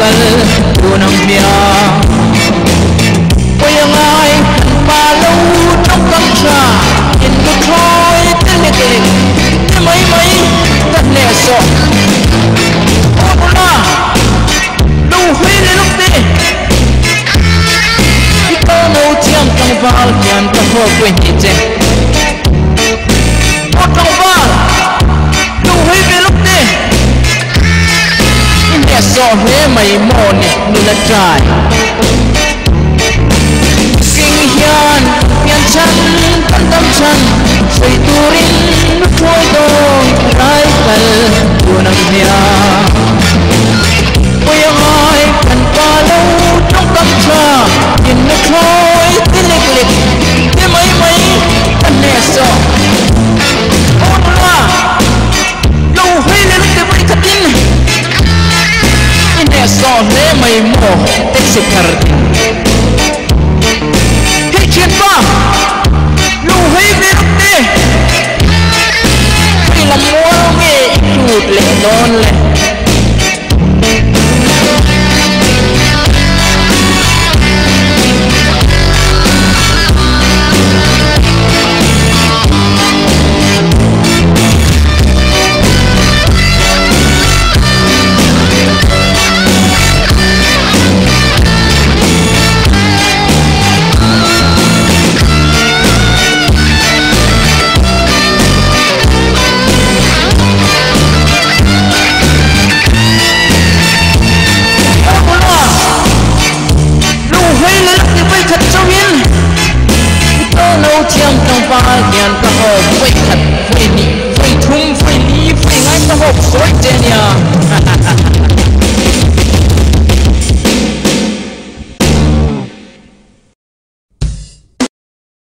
kal tu nam bia oi ngai pa lo trong cam cha in tu thoi tên lệ lệ mấy mấy tất lệ so ô na lu hui le lúc đi to nô chiang trong vào nhàn ta ho quên hết chứ ô trong vào lu hui le lúc đi in so he mai mo ni nu la trai kinh hiền miền chân tâm tâm chân xây turin nước trôi đôi rai kal tu nam bia ôi ơi cần qua lâu trong tâm cha nhìn nước trôi tên lịch lịch thế mấy mấy thân nè sợ ôn la lâu huy lên cái bãi cát tin nè sợ thế mấy mồ tên sự khờ chuyện ba lu huy về lúc đi vì làm mua nghe chuột lệ non lệ chiang trong ba gian ta hộp vây thật vây nị vây thung vây lý vây ngay ta hộp soi trên nhà